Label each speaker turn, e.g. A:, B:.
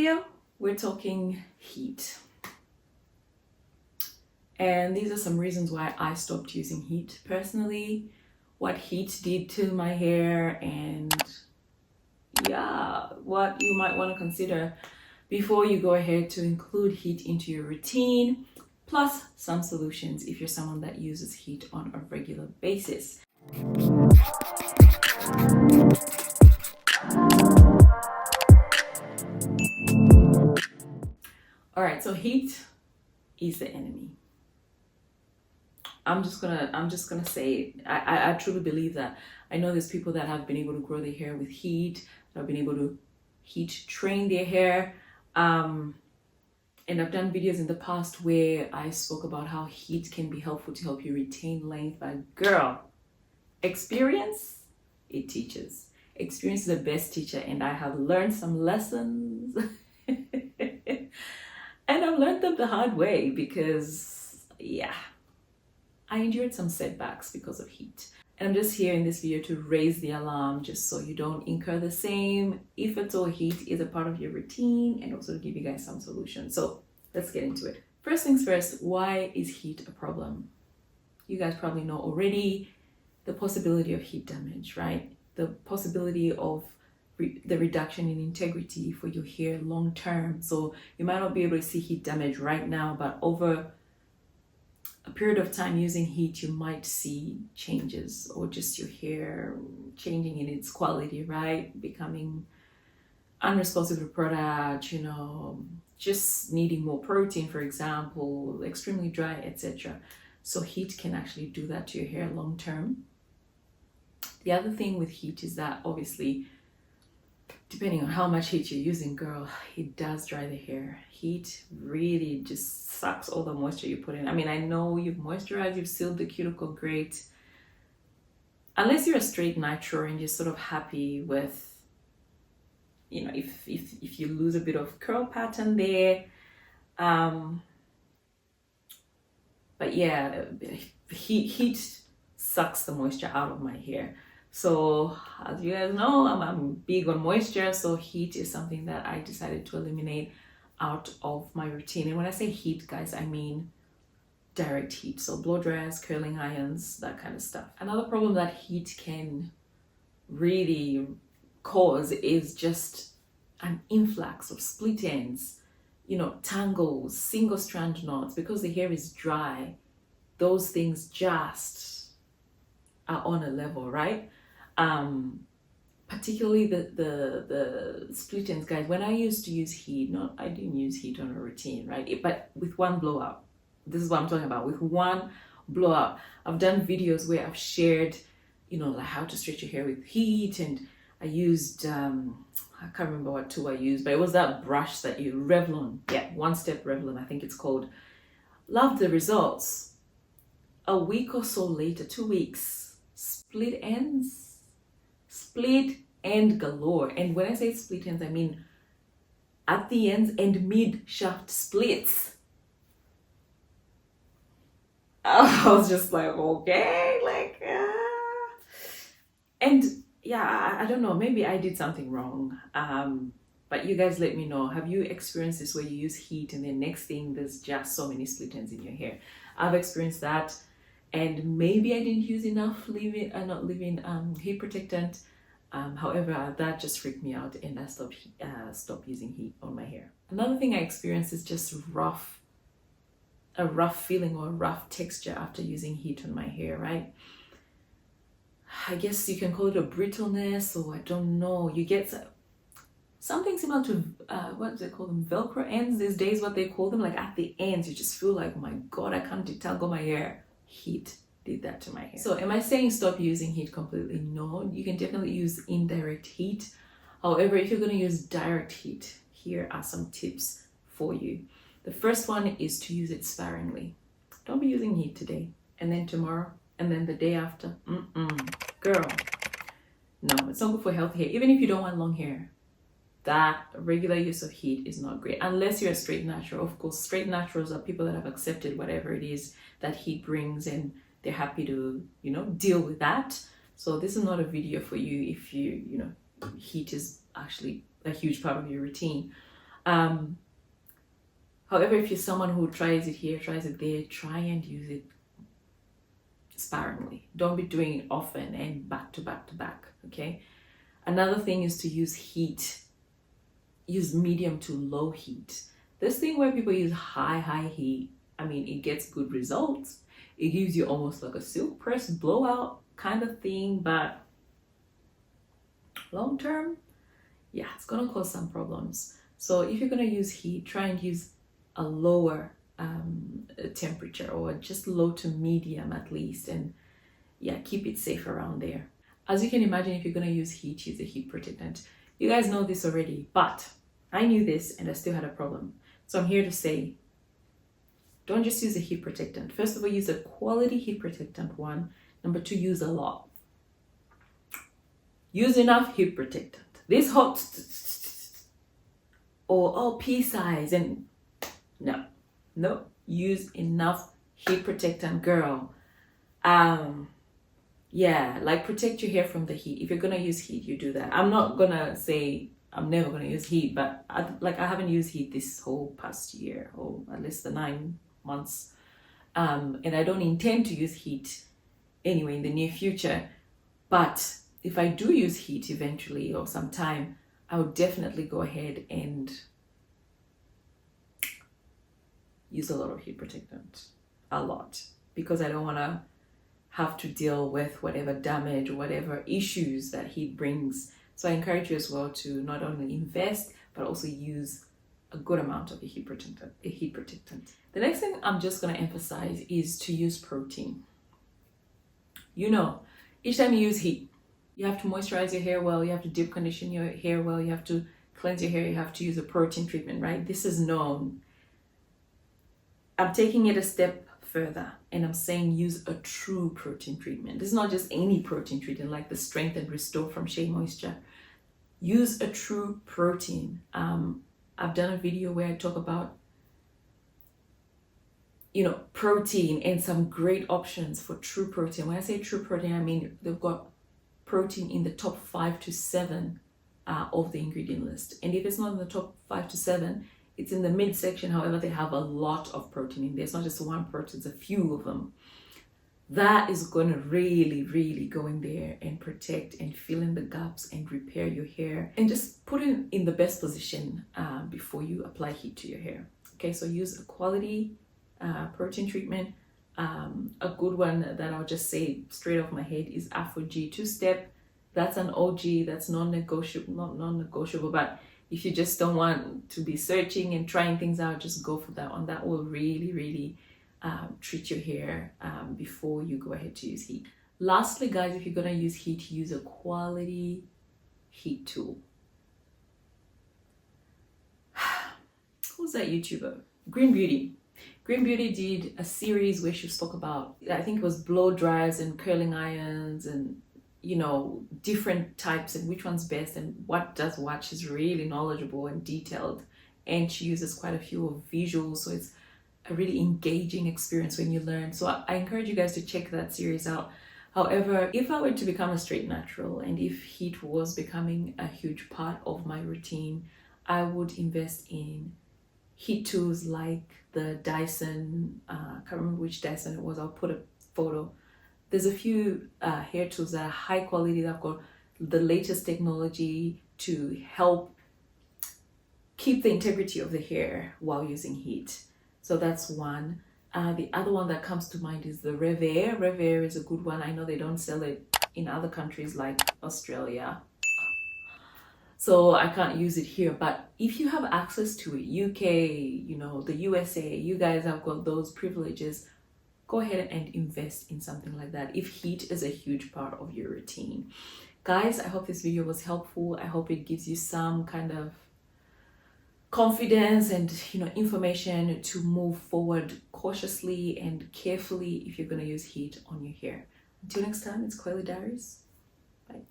A: video, we're talking heat. And these are some reasons why I stopped using heat personally, what heat did to my hair, and yeah, what you might want to consider before you go ahead to include heat into your routine, plus some solutions if you're someone that uses heat on a regular basis. All right, so heat is the enemy. I'm just gonna say I truly believe that. I know there's people that have been able to grow their hair with heat, that have been able to heat train their hair. And I've done videos in the past where I spoke about how heat can be helpful to help you retain length. But girl, experience, it teaches. Experience is the best teacher, and I have learned some lessons. And I've learned them the hard way because, yeah, I endured some setbacks because of heat. And I'm just here in this video to raise the alarm just so you don't incur the same, if at all heat is a part of your routine, and also to give you guys some solutions. So let's get into it. First things first, why is heat a problem? You guys probably know already the possibility of heat damage, right? The possibility of the reduction in integrity for your hair long term. So you might not be able to see heat damage right now, but over a period of time using heat, you might see changes, or just your hair changing in its quality, right? Becoming unresponsive to product, just needing more protein, for example, extremely dry, etc. So heat can actually do that to your hair long term. The other thing with heat is that obviously, depending on how much heat you're using, girl, it does dry the hair. Heat really just sucks all the moisture you put in. I mean, I know you've moisturized, you've sealed the cuticle great. Unless you're a straight natural and you're sort of happy with, if you lose a bit of curl pattern there. But yeah, heat sucks the moisture out of my hair. So as you guys know, I'm big on moisture, so heat is something that I decided to eliminate out of my routine. And when I say heat, guys, I mean direct heat. So blow dryers, curling irons, that kind of stuff. Another problem that heat can really cause is just an influx of split ends, tangles, single strand knots. Because the hair is dry, those things just are on a level, right? Particularly the split ends, guys. When I used to use heat, I didn't use heat on a routine, right? But with one blowout, this is what I'm talking about. With one blowout, I've done videos where I've shared, like how to stretch your hair with heat, and I used I can't remember what tool I used, but it was that brush that Revlon, One Step Revlon, I think it's called. Loved the results. A week or so later, 2 weeks, split end galore. And when I say split ends, I mean at the ends and mid shaft splits. I was just like, okay, and yeah, I don't know, maybe I did something wrong. But you guys let me know. Have you experienced this where you use heat and then next thing there's just so many split ends in your hair? I've experienced that. And maybe I didn't use enough heat protectant. However, that just freaked me out, and I stopped using heat on my hair. Another thing I experienced is just a rough feeling or a rough texture after using heat on my hair, right? I guess you can call it a brittleness, or I don't know. You get something similar to what do they call them? Velcro ends these days. What they call them, like at the ends, you just feel like, oh my God, I can't detangle my hair. Heat did that to my hair. So am I saying stop using heat completely? No, you can definitely use indirect heat. However, if you're going to use direct heat, here are some tips for you. The first one is to use it sparingly. Don't be using heat today and then tomorrow and then the day after. Girl, no, it's not good for healthy hair. Even if you don't want long hair, that regular use of heat is not great unless you're a straight natural. Of course, straight naturals are people that have accepted whatever it is that heat brings, and they're happy to deal with that. So this is not a video for you if heat is actually a huge part of your routine. However, if you're someone who tries it here, tries it there, try and use it sparingly. Don't be doing it often and back to back to back, okay? Another thing is to use heat. Use medium to low heat. This thing where people use high heat, I mean, it gets good results. It gives you almost like a silk press blowout kind of thing, but long term, yeah, it's gonna cause some problems. So if you're gonna use heat, try and use a lower temperature, or just low to medium at least, and yeah, keep it safe around there. As you can imagine, if you're gonna use heat, use a heat protectant. You guys know this already, but I knew this and I still had a problem. So I'm here to say, don't just use a heat protectant. First of all, use a quality heat protectant, one. Number two, use a lot. Use enough heat protectant. This hot or pea size, and no, use enough heat protectant, girl. Yeah, like protect your hair from the heat. If you're gonna use heat, you do that. I'm not gonna say I'm never gonna use heat, but I haven't used heat this whole past year, or at least the 9 months, and I don't intend to use heat anyway in the near future. But if I do use heat eventually or sometime, I would definitely go ahead and use a lot of heat protectant, a lot, because I don't want to have to deal with whatever damage or whatever issues that heat brings. So I encourage you as well to not only invest, but also use a good amount of a heat protectant. The next thing I'm just going to emphasize is to use protein. You know, each time you use heat, you have to moisturize your hair well, you have to deep condition your hair well, you have to cleanse your hair, you have to use a protein treatment, right? This is known. I'm taking it a step further and I'm saying use a true protein treatment. This is not just any protein treatment like the Strength and Restore from Shea Moisture. Use a true protein. I've done a video where I talk about, you know, protein and some great options for true protein. When I say true protein, I mean they've got protein in the top 5 to 7 of the ingredient list. And if it's not in the top 5 to 7, it's in the midsection. However, they have a lot of protein in there. It's not just one protein, it's a few of them. That is going to really go in there and protect and fill in the gaps and repair your hair and just put it in the best position before you apply heat to your hair. Okay, so use a quality protein treatment. A good one that I'll just say straight off my head is Afro G 2-step. That's an OG, that's non-negotiable, not non-negotiable, but if you just don't want to be searching and trying things out, just go for that one. That will really treat your hair before you go ahead to use heat. Lastly, guys, if you're gonna use heat, use a quality heat tool. Who's that YouTuber? Green Beauty. Green Beauty did a series where she spoke about, I think it was blow dryers and curling irons and, you know, different types and which one's best and what does what. She's really knowledgeable and detailed, and she uses quite a few of visuals, so it's a really engaging experience when you learn. So I encourage you guys to check that series out. However, if I were to become a straight natural and if heat was becoming a huge part of my routine, I would invest in heat tools like the Dyson, I can't remember which Dyson it was, I'll put a photo. There's a few hair tools that are high quality, that have got the latest technology to help keep the integrity of the hair while using heat. So that's one. The other one that comes to mind is the Revair. Revair is a good one. I know they don't sell it in other countries like Australia, so I can't use it here. But if you have access to it, UK, you know, the USA, you guys have got those privileges, go ahead and invest in something like that if heat is a huge part of your routine. Guys, I hope this video was helpful. I hope it gives you some kind of confidence and, you know, information to move forward cautiously and carefully if you're going to use heat on your hair. Until next time, it's Coily Diaries. Bye.